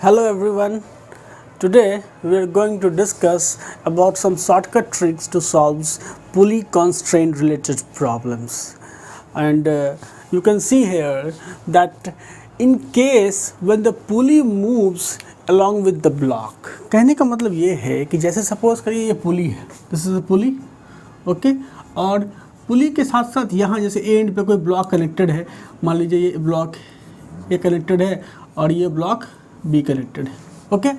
Hello everyone. Today we are going to discuss about some shortcut tricks to solve pulley constraint related problems. And you can see here that in case when the pulley moves along with the block, कहने का मतलब ये है कि जैसे suppose करिए ये पुली है, this is a pulley, okay, और पुली के साथ साथ यहाँ जैसे एंड पे कोई ब्लॉक कनेक्टेड है, मान लीजिए ये ब्लॉक ये कनेक्टेड है और ये ब्लॉक बी कनेक्टेड है, ओके।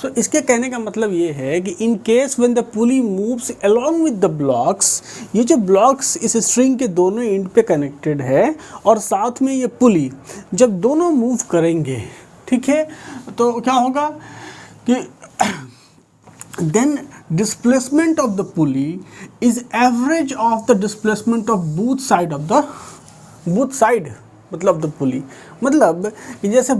सो इसके कहने का मतलब ये है कि in case when the pulley moves along with the blocks, ये जो ब्लॉक्स इस स्ट्रिंग के दोनों एंड पे कनेक्टेड है और साथ में ये पुली जब दोनों मूव करेंगे, ठीक है, तो क्या होगा कि then displacement of the pulley is average of the displacement of both side मतलब द पुली, मतलब कि जैसे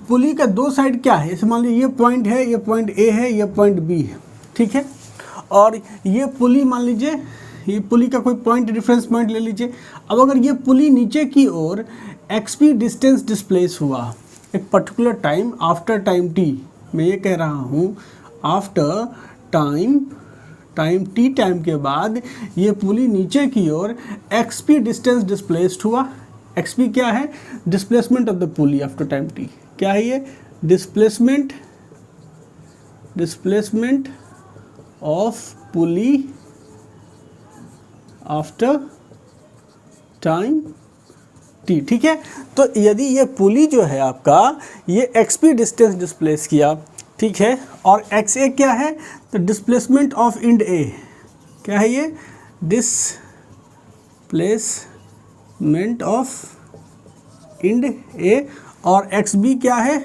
पुली का दो साइड क्या है, जैसे मान लीजिए ये पॉइंट है, ये पॉइंट ए है, ये पॉइंट बी है, ठीक है, और ये पुली मान लीजिए ये पुली का कोई पॉइंट रेफरेंस पॉइंट ले लीजिए। अब अगर ये पुली नीचे की ओर एक्सपी डिस्टेंस डिस्प्लेस हुआ एक particular time, after time T, मैं ये कह रहा हूँ आफ्टर टाइम टी टाइम के बाद ये पुली नीचे की ओर एक्सपी डिस्टेंस डिस्प्लेस्ड हुआ। एक्सपी क्या है? Displacement of the pulley after time T. क्या है ये? Displacement of pulley after time T, ठीक है। तो यदि ये पुली जो है आपका ये एक्सपी डिस्टेंस डिस्प्लेस किया, ठीक है, और एक्स ए क्या है? तो डिस्प्लेसमेंट ऑफ इंड ए, क्या है ये? डिस्प्लेसमेंट ऑफ इंड ए, और एक्स बी क्या है?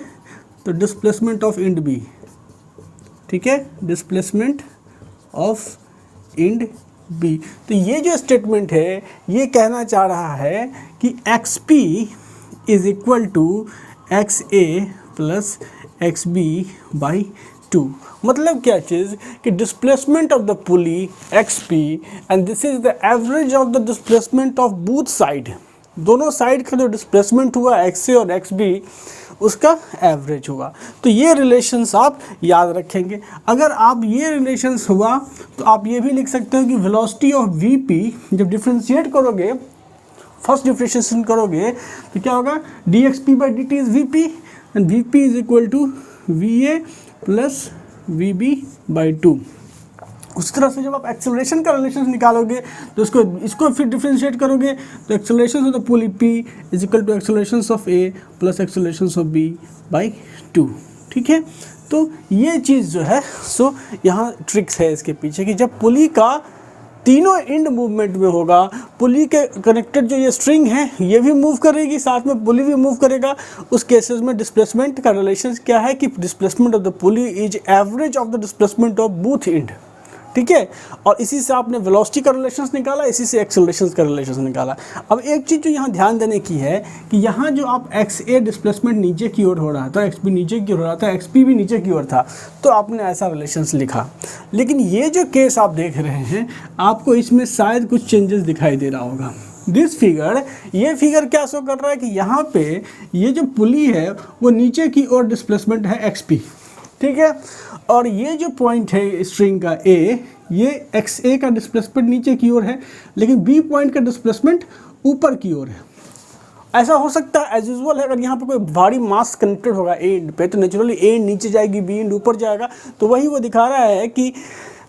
तो डिस्प्लेसमेंट ऑफ इंड बी, ठीक है, डिस्प्लेसमेंट ऑफ इंड बी। तो ये जो स्टेटमेंट है ये कहना चाह रहा है कि x p is equal to x a plus x b by 2। मतलब क्या चीज़ कि displacement of the pulley x p and this is the average of the displacement of both side, दोनों साइड का जो डिस्प्लेसमेंट हुआ एक्स ए और x B उसका एवरेज हुआ। तो ये रिलेशंस आप याद रखेंगे। अगर आप ये रिलेशंस हुआ तो आप ये भी लिख सकते हो कि वेलोसिटी ऑफ वी पी जब डिफ्रेंशिएट करोगे, फर्स्ट डिफ्रेंशिएशन करोगे तो क्या होगा? D x p by d t is v p and v p is equal to v a plus v b by 2। उस तरह से जब आप एक्सेलरेशन का रिलेशन निकालोगे तो इसको फिर डिफ्रेंशिएट करोगे तो acceleration of the pulley p is equal to acceleration of A plus acceleration of b by 2, ठीक है। तो ये चीज़ जो है सो यहाँ ट्रिक्स है इसके पीछे कि जब पुली का तीनों एंड मूवमेंट में होगा, पुली के कनेक्टेड जो ये स्ट्रिंग है ये भी मूव करेगी, साथ में पुली भी मूव करेगा, उस केसेस में डिस्प्लेसमेंट का रिलेशन क्या है कि displacement of the pulley is average of the displacement of both and, ठीक है। और इसी से आपने वेलोसिटी का रिलेशंस निकाला, इसी से एक्सेलरेशन का रिलेशन निकाला। अब एक चीज़ जो यहाँ ध्यान देने की है कि यहाँ जो आप एक्स ए डिस्प्लेसमेंट नीचे की ओर हो रहा था, एक्स बी नीचे की ओर हो रहा था, एक्स पी भी नीचे की ओर था, तो आपने ऐसा रिलेशंस लिखा। लेकिन ये जो केस आप देख रहे हैं आपको इसमें शायद कुछ चेंजेस दिखाई दे रहा होगा। दिस फिगर, ये फिगर क्या शो कर रहा है कि यहाँ पे ये जो पुली है वो नीचे की ओर डिस्प्लेसमेंट है एक्स पी, ठीक है, और ये जो पॉइंट है स्ट्रिंग का ए, ये एक्स ए का डिस्प्लेसमेंट नीचे की ओर है, लेकिन बी पॉइंट का डिस्प्लेसमेंट ऊपर की ओर है। ऐसा हो सकता है एज यूजुअल है, अगर यहाँ पे कोई भारी मास कनेक्टेड होगा एंड पे तो नेचुरली एंड नीचे जाएगी, बी एंड ऊपर जाएगा, तो वही वो दिखा रहा है कि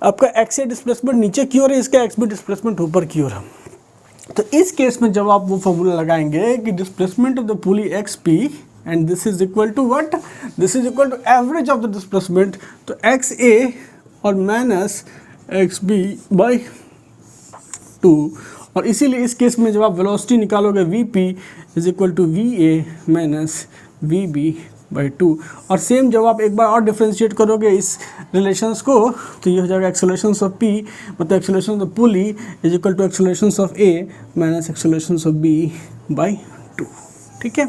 आपका एक्स ए डिस्प्लेसमेंट नीचे की ओर है, इसका एक्स बी डिस्प्लेसमेंट ऊपर की ओर है। तो इस केस में जब आप वो फॉर्मूला लगाएंगे कि displacement of the pulley x P and this is equal to what? This is equal to average of the displacement, तो एक्स ए और माइनस एक्स बी बाई 2, और इसीलिए इस केस में जब आप वेलोसिटी निकालोगे v p is equal to v a minus v b by 2, और सेम जब आप एक बार और डिफ्रेंशिएट करोगे इस रिलेशंस को तो ये हो जाएगा एक्सेलरेशन ऑफ पी मतलब acceleration of pulley is equal to acceleration of a minus acceleration of b by 2, ठीक है।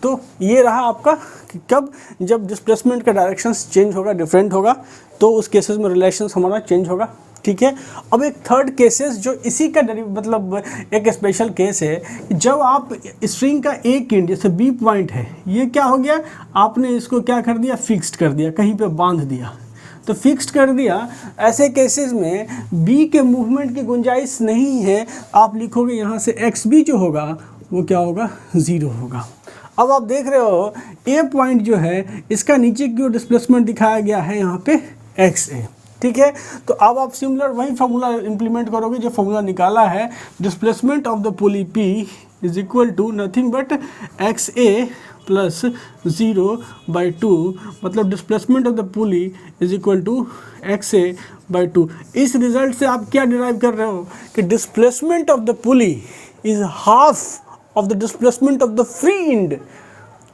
तो ये रहा आपका कि कब, जब डिस्प्लेसमेंट का डायरेक्शन चेंज होगा, डिफरेंट होगा, तो उस केसेस में रिलेशन हमारा चेंज होगा। ठीक है, अब एक थर्ड केसेस जो इसी का मतलब एक स्पेशल केस है, जब आप स्ट्रिंग का एक एंड जैसे बी पॉइंट है, ये क्या हो गया, आपने इसको क्या कर दिया, फिक्स्ड कर दिया, कहीं पे बांध दिया, तो फिक्स्ड कर दिया। ऐसे केसेस में बी के मूवमेंट की गुंजाइश नहीं है, आप लिखोगे यहाँ से एक्स बी जो होगा वो क्या होगा, 0 होगा। अब आप देख रहे हो ए पॉइंट जो है इसका नीचे की ओर डिस्प्लेसमेंट दिखाया गया है यहाँ पे एक्स ए। ठीक है, तो अब आप सिमिलर वही फार्मूला इंप्लीमेंट करोगे जो फार्मूला निकाला है, displacement of the pulley p is equal to nothing but x a plus 0/2, मतलब displacement of the pulley is equal to x a by 2। इस रिजल्ट से आप क्या डिराइव कर रहे हो कि displacement of the pulley is half of the displacement of the free end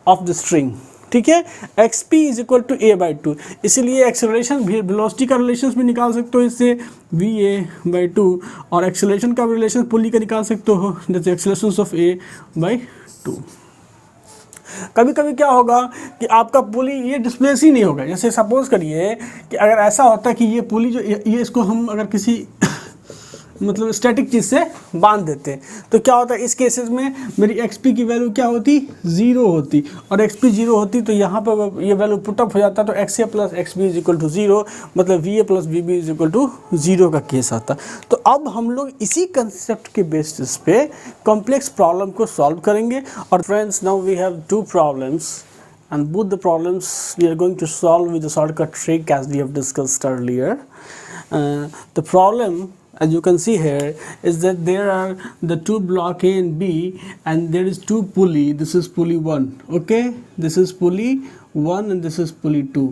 of the string. ठीक है, x p is equal to a by 2, इसीलिए एक्सेलरेशन भी, वेलोसिटी का रिलेशन भी निकाल सकते हो इससे वी ए बाई 2, और एक्सेलरेशन का रिलेशन पुली का निकाल सकते हो जैसे एक्सेलरेशन ऑफ ए बाई 2। कभी कभी क्या होगा कि आपका पुली ये डिस्प्लेस ही नहीं होगा, जैसे सपोज करिए कि अगर ऐसा होता कि ये पुली जो ये इसको हम अगर किसी मतलब स्टैटिक चीज़ से बांध देते तो क्या होता है, इस केसेस में मेरी एक्सपी की वैल्यू क्या होती, 0 होती, और एक्सपी 0 होती तो यहाँ पर ये वैल्यू पुटअप हो जाता, तो x a plus x b is equal to 0, मतलब v a plus v b is equal to 0 का केस आता। तो अब हम लोग इसी कंसेप्ट के बेसिस पे कॉम्प्लेक्स प्रॉब्लम को सॉल्व करेंगे। और friends, now we have 2 problems and both the problems we are going to solve with the shortcut trick as we have discussed earlier. The problem, as you can see here, is that there are the 2 block A and B and there is 2 pulley. This is pulley 1, okay, this is pulley 1 and this is pulley 2,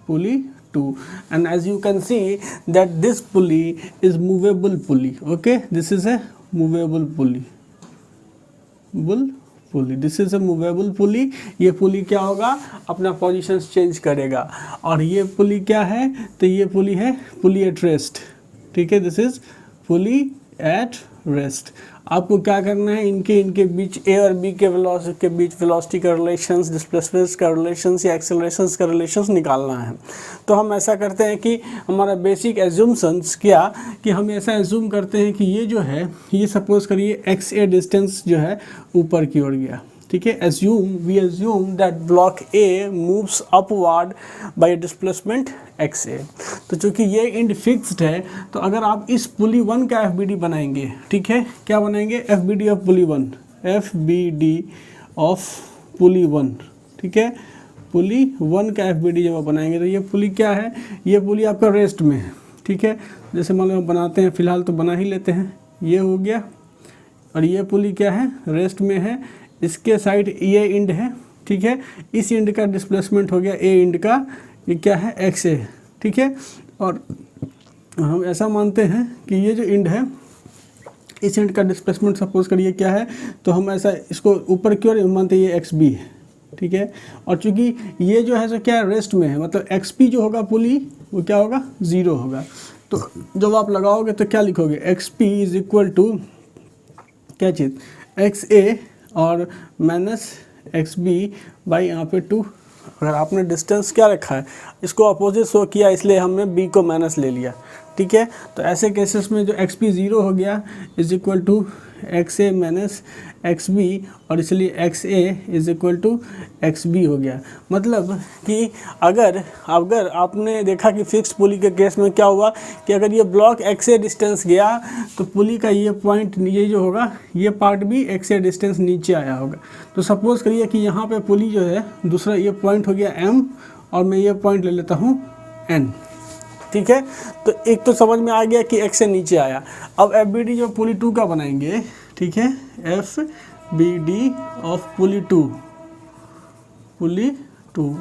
pulley 2, and as you can see that this pulley is movable pulley, okay, this is a movable pulley, pulley, this is a movable pulley. ये पुली क्या होगा, अपना position change करेगा, और ये पुली क्या है, तो ये पुली है पुली एट रेस्ट। ठीक है, this is pulley at rest. आपको क्या करना है, इनके बीच ए और बी के बीच वेलोसिटी का रिलेशंस, डिस्प्लेसमेंट का रिलेशंस या एक्सेलरेशंस का रिलेशंस निकालना है। तो हम ऐसा करते हैं कि हमारा बेसिक एज्यूमशंस क्या, कि हम ऐसा एज्यूम करते हैं कि ये जो है, ये सपोज करिए एक्स ए डिस्टेंस जो है ऊपर की ओर गया। ठीक है, we assume that block A moves upward by displacement X A. तो चूंकि ये एंड फिक्स्ड है, तो अगर आप इस पुली 1 का एफबीडी बनाएंगे, ठीक है, क्या बनाएंगे, FBD of pulley 1, FBD of pulley 1, ठीक है, पुली 1 का एफबीडी जब आप बनाएंगे तो ये पुली क्या है, ये पुली आपका रेस्ट में है। ठीक है, जैसे मान लो बनाते हैं, फिलहाल तो बना ही लेते हैं, ये हो गया, और ये पुली क्या है, रेस्ट में है, इसके साइड ये एंड है। ठीक है, इस एंड का डिस्प्लेसमेंट हो गया ए एंड का, ये क्या है, एक्स ए। ठीक है, और हम ऐसा मानते हैं कि ये जो एंड है, इस एंड का डिस्प्लेसमेंट सपोज करिए क्या है, तो हम ऐसा इसको ऊपर की ओर मानते हैं ये एक्स बी है। ठीक है, और चूंकि ये जो है सो क्या है, रेस्ट में है, मतलब एक्स पी जो होगा पुली वो क्या होगा, 0 होगा। तो जब आप लगाओगे तो क्या लिखोगे, x p is equal to क्या चीज़, एक्स ए और माइनस एक्स बी बाई यहाँ पे 2। अगर आपने डिस्टेंस क्या रखा है, इसको अपोजिट शो किया, इसलिए हमने बी को माइनस ले लिया। ठीक है, तो ऐसे केसेस में जो एक्स पी 0 हो गया is equal to x a minus x b, और इसलिए x a is equal to x b हो गया। मतलब कि अगर आपने देखा कि फिक्स पुली के केस में क्या हुआ कि अगर ये ब्लॉक एक्स ए डिस्टेंस गया तो पुली का ये पॉइंट, ये जो होगा, ये पार्ट भी एक्स ए डिस्टेंस नीचे आया होगा। तो सपोज़ करिए कि यहाँ पे पुली जो है, दूसरा ये पॉइंट हो गया एम, और मैं ये पॉइंट ले लेता हूँ एन। ठीक है, तो एक तो समझ में आ गया कि एक्स से नीचे आया। अब एफ बी डी जो पुली 2 का बनाएंगे, ठीक है, F B D of pulley 2,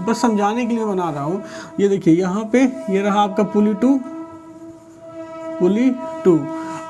बस समझाने के लिए बना रहा हूँ। ये देखिए यहाँ पे ये रहा आपका पुली 2।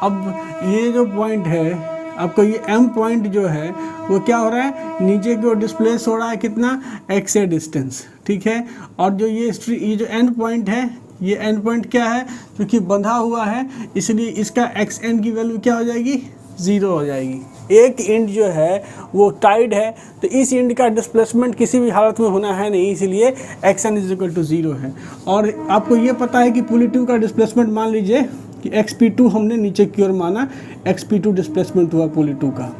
अब ये जो पॉइंट है आपका, ये एम पॉइंट जो है वो क्या हो रहा है, नीचे की ओर डिस्प्लेस हो रहा है, कितना, एक्स ए डिस्टेंस। ठीक है, और जो ये जो एंड पॉइंट है, ये एंड पॉइंट क्या है, क्योंकि बंधा हुआ है इसलिए इसका एक्स एन की वैल्यू क्या हो जाएगी, ज़ीरो हो जाएगी। एक इंड जो है वो टाइड है, तो इस इंड का डिस्प्लेसमेंट किसी भी हालत में होना है नहीं, इसीलिए xn इज इक्वल टू 0 है। और आपको ये पता है कि पुली 2 का डिस्प्लेसमेंट मान लीजिए कि xp2 हमने नीचे की ओर माना, xp2 डिस्प्लेसमेंट हुआ पुली 2 का,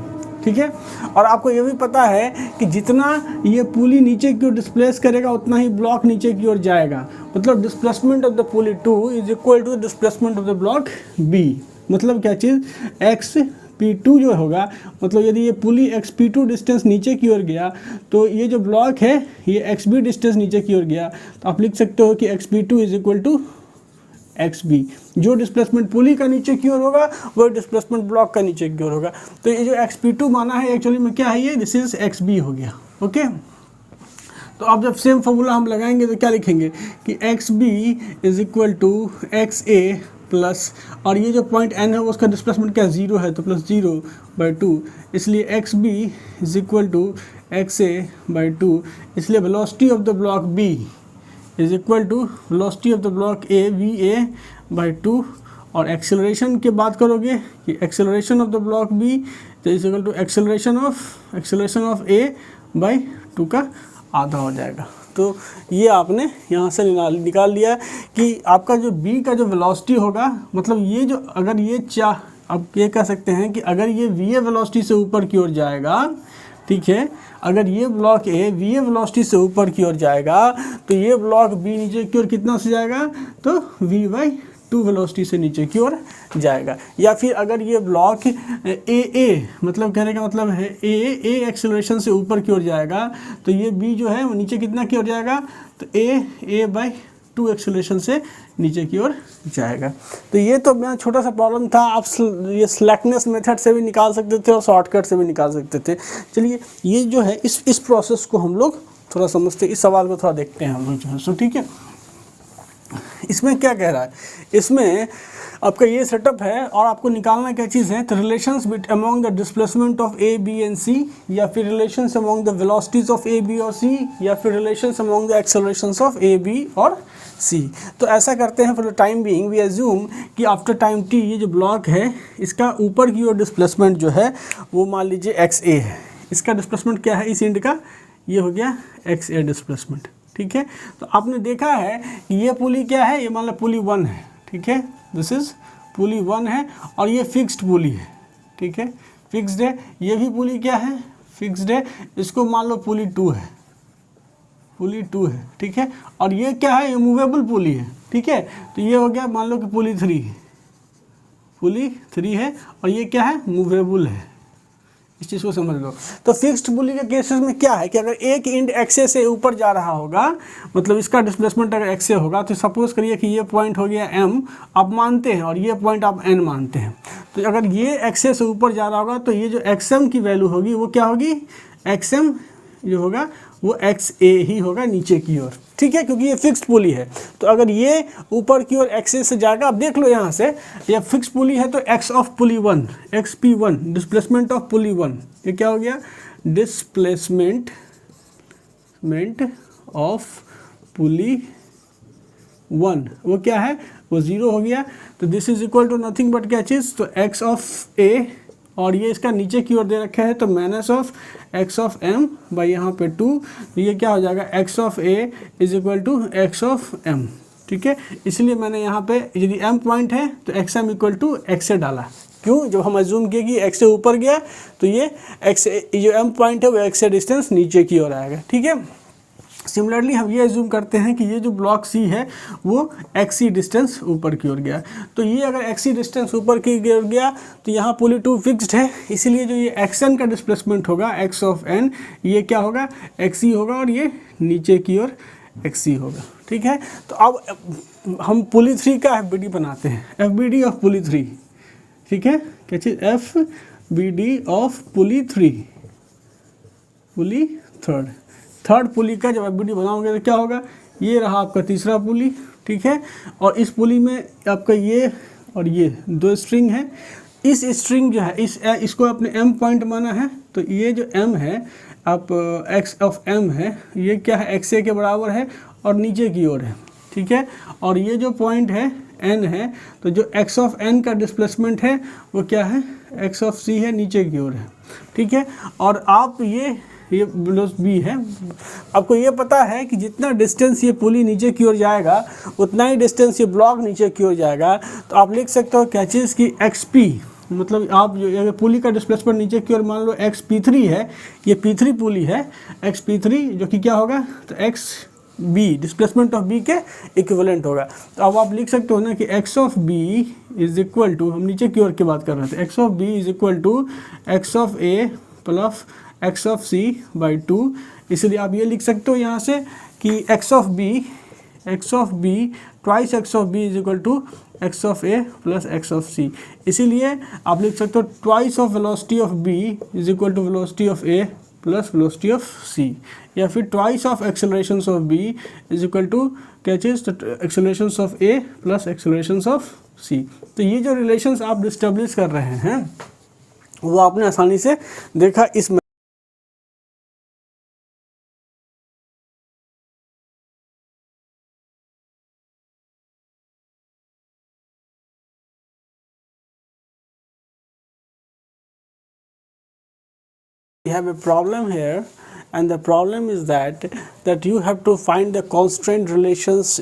ठीक है। और आपको ये भी पता है कि जितना ये पुली नीचे की ओर डिस्प्लेस करेगा उतना ही ब्लॉक नीचे की ओर जाएगा, मतलब displacement of the pulley 2 is equal to the displacement of the block b. मतलब क्या चीज़, xp2 जो होगा, मतलब यदि ये पुली xp2 डिस्टेंस नीचे की ओर गया तो ये जो ब्लॉक है ये xb डिस्टेंस नीचे की ओर गया, तो आप लिख सकते हो कि xp2 is equal to xb। जो डिस्प्लेसमेंट पुली का नीचे की ओर होगा वो डिस्प्लेसमेंट ब्लॉक का नीचे की ओर होगा। तो ये जो xp2 माना है एक्चुअली में क्या है, ये दिस इज xb हो गया। ओके, तो अब जब सेम फॉर्मूला हम लगाएंगे तो क्या लिखेंगे कि xb is equal to xa plus, और ये जो पॉइंट n है वो उसका डिस्प्लेसमेंट क्या 0 है, तो प्लस 0/2, इसलिए xb is equal to xa/2। इसलिए velocity of the block b is equal to velocity of the block a va/2। और एक्सेलरेशन की बात करोगे कि acceleration of the block b is equal to acceleration of a/2 का आधा हो जाएगा। तो ये आपने यहाँ से निकाल लिया कि आपका जो b का जो वेलोसिटी होगा, मतलब ये जो अगर ये अब ये कह सकते हैं कि अगर ये va वेलोसिटी से ऊपर की ओर जाएगा, ठीक है, अगर ये ब्लॉक ए va वेलोसिटी से ऊपर की ओर जाएगा तो ये ब्लॉक b नीचे की ओर कितना से जाएगा, तो v/2 वेलोसिटी से नीचे की ओर जाएगा। या फिर अगर ये ब्लॉक a मतलब कहने का मतलब है a एक्सेलरेशन से ऊपर की ओर जाएगा तो ये b जो है वो नीचे कितना की ओर जाएगा, तो a/2 एक्सेलरेशन से नीचे की ओर जाएगा। तो ये तो मेरा छोटा सा प्रॉब्लम था, आप ये स्लैकनेस मेथड से भी निकाल सकते थे और शॉर्टकट से भी निकाल सकते थे। चलिए ये जो है इस प्रोसेस को हम लोग थोड़ा समझते, इस सवाल को थोड़ा देखते हैं हम लोग जो है सो, ठीक है। इसमें क्या कह रहा है, इसमें आपका ये सेटअप है और आपको निकालना क्या चीज़ है, तो relations between among the displacement of A B and C, या फिर relations among the velocities of A B और सी, या फिर relations among the accelerations of A B और सी। तो ऐसा करते हैं, for the time being we assume कि आफ्टर टाइम टी ये जो ब्लॉक है इसका ऊपर की ओर डिस्प्लेसमेंट जो है वो मान लीजिए एक्स ए है। इसका डिस्प्लेसमेंट क्या है, इस इंड का, ये हो गया एक्स ए डिस्प्लेसमेंट, ठीक है। तो आपने देखा है कि ये पुली क्या है, ये मान लो पुली 1 है, ठीक है, दिस इज पुली 1 है और ये फिक्स्ड पुली है, ठीक है, फिक्स्ड है। ये भी पुली क्या है, फिक्स्ड है। इसको मान लो पुली 2 है, पुली 2 है, ठीक है। और ये क्या है, ये मूवेबल पुली है, ठीक है। तो ये हो गया मान लो कि पुली 3 है, पुली 3 है और ये क्या है, मूवेबल है। इस चीज़ को समझ लो। तो फिक्स्ड पुली के केसेस में क्या है कि अगर एक इंड एक्से से ऊपर जा रहा होगा, मतलब इसका डिस्प्लेसमेंट अगर एक्से होगा, तो सपोज करिए कि ये पॉइंट हो गया m आप मानते हैं और ये पॉइंट आप n मानते हैं। तो अगर ये एक्से से ऊपर जा रहा होगा तो ये जो xm की वैल्यू होगी वो क्या होगी, xm जो होगा वो xa ही होगा नीचे की ओर, ठीक है, क्योंकि ये फिक्स्ड पुली है। तो अगर ये ऊपर की ओर एक्से से जाएगा, आप देख लो यहाँ से ये फिक्स्ड पुली है, तो x of pulley 1 xp1 displacement of pulley 1, ये क्या हो गया, डिस्प्लेसमेंट ऑफ पुली 1 वो क्या है, वो 0 हो गया। तो this is equal to nothing but क्या चीज़, तो x ऑफ a, और ये इसका नीचे की ओर दे रखा है तो minus of x of m by यहाँ पे 2, तो ये क्या हो जाएगा, x of a is equal to x of m, ठीक है। इसलिए मैंने यहाँ पे यदि m पॉइंट है तो xm इक्वल टू x से डाला। क्यों, जब हम अज्यूम किए कि x से ऊपर गया तो ये x जो m पॉइंट है वो x से डिस्टेंस नीचे की ओर आएगा, ठीक है। सिमिलरली हम ये एज्यूम करते हैं कि ये जो ब्लॉक सी है वो एक्सी डिस्टेंस ऊपर की ओर गया। तो ये अगर एक्सी डिस्टेंस ऊपर की ओर गया तो यहाँ पुली 2 फिक्स्ड है, इसलिए जो ये एक्सन का डिस्प्लेसमेंट होगा एक्स ऑफ एन, ये क्या होगा, एक्सी होगा और ये नीचे की ओर एक्सी होगा, ठीक है। तो अब हम पुली 3 का एफ बनाते हैं, F B D of pulley 3, ठीक है, क्या चीज़, F B D of pulley 3, pulley third pulley का जब एफ बनाओगे तो क्या होगा, ये रहा आपका तीसरा पुली, ठीक है। और इस पुली में आपका ये और ये 2 स्ट्रिंग है। इस स्ट्रिंग जो है इसको आपने m पॉइंट माना है, तो ये जो m है आप x ऑफ m है, ये क्या है, xa के बराबर है और नीचे की ओर है, ठीक है। और ये जो पॉइंट है n है, तो जो x ऑफ n का डिस्प्लेसमेंट है वो क्या है, एक्स ऑफ सी है, नीचे की ओर है, ठीक है। और आप ये वेलोसिटी है, आपको ये पता है कि जितना डिस्टेंस ये पुली नीचे की ओर जाएगा उतना ही डिस्टेंस ये ब्लॉक नीचे की ओर जाएगा। तो आप लिख सकते हो क्या चीज़ कि एक्स पी, मतलब आप जो अगर पुली का डिस्प्लेसमेंट नीचे की ओर मान लो एक्स पी थ्री है, ये पी थ्री पुली है, एक्स पी थ्री जो कि क्या होगा, तो x b displacement of b के इक्विवेलेंट होगा। तो अब आप लिख सकते हो ना कि x of B is equal to, हम नीचे की ओर की बात कर रहे थे, x of B is equal to x of A plus x of c by 2। इसलिए आप ये लिख सकते हो यहाँ से कि x of B twice X of B is equal to x of A plus x of C. इसीलिए आप लिख सकते हो twice of velocity of B is equal to velocity of A plus velocity of C, या फिर twice of accelerations of B is equal to क्या चीज़, accelerations of A plus accelerations of C. तो ये जो रिलेशंस आप डिस्टेब्लिश कर रहे हैं वो आपने आसानी से देखा इस we have a problem here, and the problem is that you have to find the constraint relations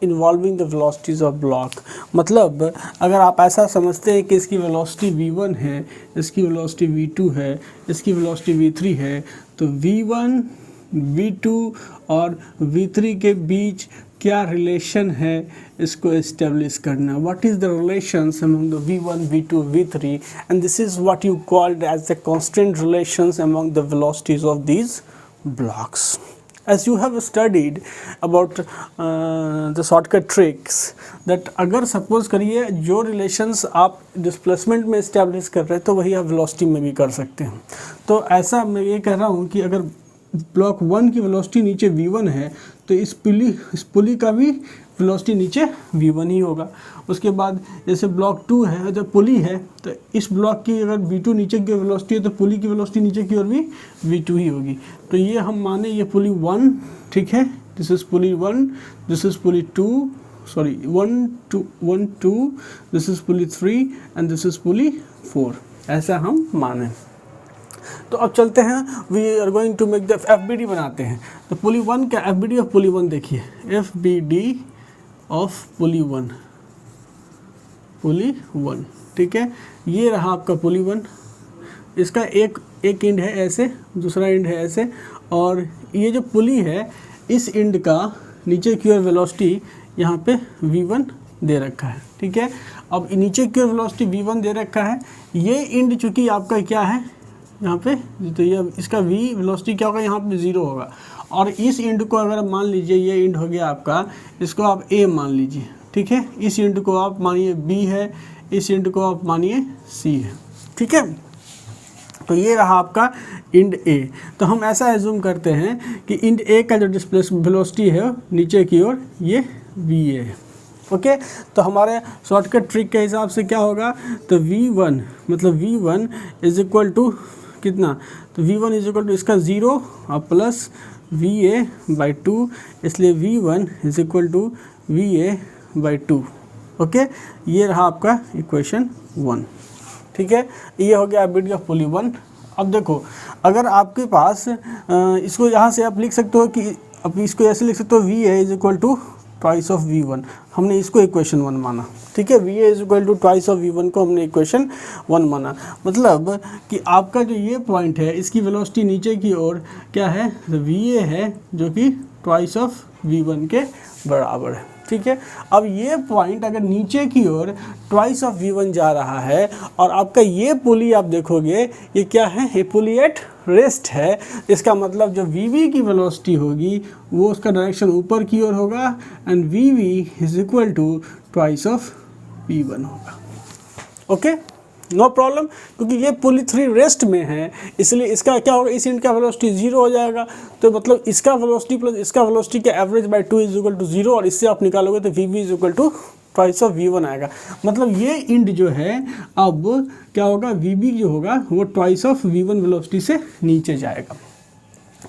involving the velocities of block। मतलब अगर आप ऐसा समझते हैं कि इसकी वेलोसिटी v1 है, इसकी वेलोसिटी v2 है, इसकी वेलोसिटी v3 है, तो v1 v2 और v3 के बीच क्या रिलेशन है इसको एस्टेब्लिश करना। What is the relations among the v1 v2 v3, and this is what you called as the constant relations among the velocities of these blocks. As you have studied about the shortcut tricks, that अगर suppose करिए जो relations आप displacement में establish कर रहे हैं तो वही आप वेलोसिटी में भी कर सकते हैं। तो ऐसा मैं ये कह रहा हूँ कि अगर ब्लॉक 1 की वेलोसिटी नीचे v1 है तो इस पुली का भी वेलोसिटी नीचे v1 ही होगा। उसके बाद जैसे ब्लॉक 2 है, जब पुली है तो इस ब्लॉक की अगर v2 नीचे की वेलोसिटी है तो पुली की वेलोसिटी नीचे की ओर भी v2 ही होगी। तो ये हम माने ये पुली 1, ठीक है, this is pulley 1, this is pulley 2, sorry 1 2, this is pulley 3 and this is pulley 4, ऐसा हम माने। तो अब चलते हैं, we are going to make the FBD बनाते हैं। तो पुली 1 का FBD ऑफ पुली 1 देखिए, FBD ऑफ पुली 1, ठीक है। ये रहा आपका पुली 1, इसका एक एंड है ऐसे, दूसरा एंड है ऐसे, और ये जो पुली है इस एंड का नीचे की ओर वेलोसिटी यहाँ पे v1 दे रखा है, ठीक है। अब नीचे की ओर वेलोसिटी v1 दे रखा है, ये एंड चूँकि आपका क्या है यहाँ पे, तो ये इसका v वेलोसिटी क्या होगा, यहाँ पे 0 होगा। और इस एंड को अगर मान लीजिए ये एंड हो गया आपका, इसको आप a मान लीजिए, ठीक है। इस एंड को आप मानिए b है, इस एंड को आप मानिए c है, ठीक है। तो ये रहा आपका एंड a। तो हम ऐसा एज्यूम करते हैं कि एंड a का जो डिस्प्लेसमेंट वेलोसिटी है नीचे की ओर ये va है, ओके। तो हमारे शॉर्टकट ट्रिक के हिसाब से क्या होगा, तो v1 मतलब v1 इज इक्वल टू कितना, तो v1 इज इक्वल टू इसका 0 और प्लस va बाई 2, इसलिए v1 is equal to va by 2, okay. ये रहा आपका इक्वेशन 1, ठीक है। ये हो गया FBD ऑफ पुली 1। अब देखो, अगर आपके पास इसको यहाँ से आप लिख सकते हो कि अब इसको ऐसे लिख सकते हो va is equal to twice of v1, हमने इसको इक्वेशन 1 माना, ठीक है। va is equal to twice of v1 को हमने इक्वेशन 1 माना। मतलब कि आपका जो ये पॉइंट है इसकी वेलोसिटी नीचे की ओर क्या है, तो va है जो कि ट्वाइस ऑफ v1 के बराबर है, ठीक है। अब ये पॉइंट अगर नीचे की ओर ट्वाइस ऑफ v1 जा रहा है और आपका ये पुली आप देखोगे ये क्या है, ये पुली एट रेस्ट है, इसका मतलब जो vv की वेलोसिटी होगी वो उसका डायरेक्शन ऊपर की ओर होगा, and vv is equal to twice of v1 होगा, ओके, नो प्रॉब्लम। क्योंकि ये पुली 3 रेस्ट में है इसलिए इसका क्या होगा, इस एंड का वेलोसिटी 0 हो जाएगा। तो मतलब इसका वेलोसिटी प्लस इसका वेलोसिटी के average by 2 is equal to 0, और इससे आप निकालोगे तो vv is equal to twice of v1 आएगा। मतलब ये एंड जो है अब क्या होगा, vb जो होगा वो ट्वाइस ऑफ v1 वेलोसिटी से नीचे जाएगा।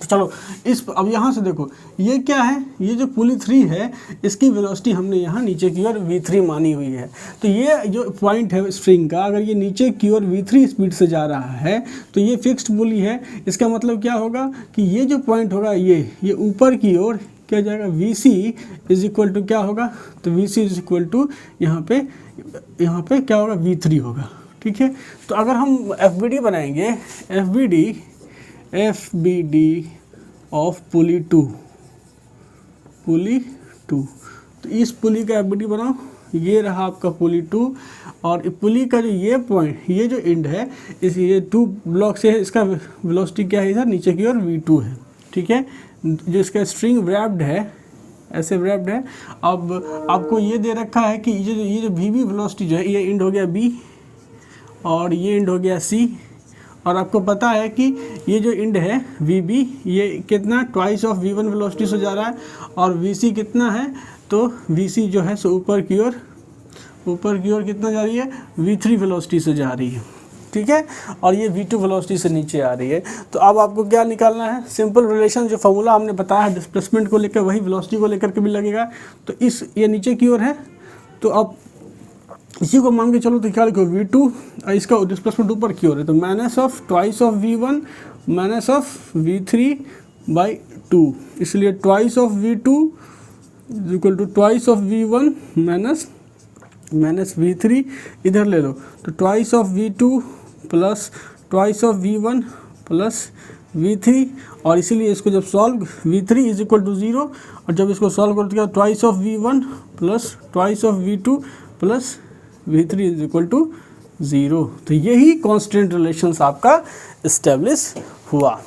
तो चलो इस अब यहाँ से देखो ये क्या है, ये जो पुली 3 है इसकी वेलोसिटी हमने यहाँ नीचे की ओर v3 मानी हुई है। तो ये जो पॉइंट है स्ट्रिंग का, अगर ये नीचे की ओर v3 स्पीड से जा रहा है तो ये फिक्स्ड पुली है। इसका मतलब क्या होगा कि ये जो पॉइंट होगा ये ऊपर की ओर क्या जाएगा, vc इज इक्वल टू क्या होगा, तो vc इज इक्वल टू यहाँ पे क्या होगा, v3 होगा। ठीक है, तो अगर हम FBD बनाएंगे, FBD ऑफ पुली 2, तो इस पुली का FBD बनाओ, ये रहा आपका पुली 2 और पुली का जो ये पॉइंट, ये जो एंड है इस ये 2 ब्लॉक से है, इसका वेलोसिटी क्या है इधर नीचे की ओर v2 है। ठीक है, जो इसका स्ट्रिंग रैप्ड है, ऐसे रैप्ड है। अब आपको ये दे रखा है कि ये जो vb वेलोसिटी जो है, ये एंड हो गया b और ये एंड हो गया c, और आपको पता है कि ये जो एंड है vb ये कितना ट्वाइस ऑफ v1 वेलोसिटी से जा रहा है, और vc कितना है, तो vc जो है सो ऊपर की ओर कितना जा रही है, v3 वेलोसिटी से जा रही है। ठीक है, और ये v2 वेलोसिटी से नीचे आ रही है। तो अब आपको क्या निकालना है, सिंपल रिलेशन जो फॉर्मूला हमने बताया है डिस्प्लेसमेंट को लेकर, वही वेलोसिटी को लेकर के भी लगेगा। तो ये नीचे की ओर है, तो अब इसी को मान के चलो तो क्या लिखो, v2, इसका डिस्प्लेसमेंट ऊपर की ओर है, तो minus of twice of v1 minus of v3/2, इसलिए twice of v2 is equal to twice of v1 minus v3, इधर ले लो, तो twice of v2 plus twice of v1 plus v3, और इसीलिए इसको जब solve v3 is equal to 0, और जब इसको सॉल्व करते हैं twice of v1 plus twice of v2 plus v3 is equal to 0। तो यही कांस्टेंट रिलेशंस आपका इस्टेब्लिश हुआ।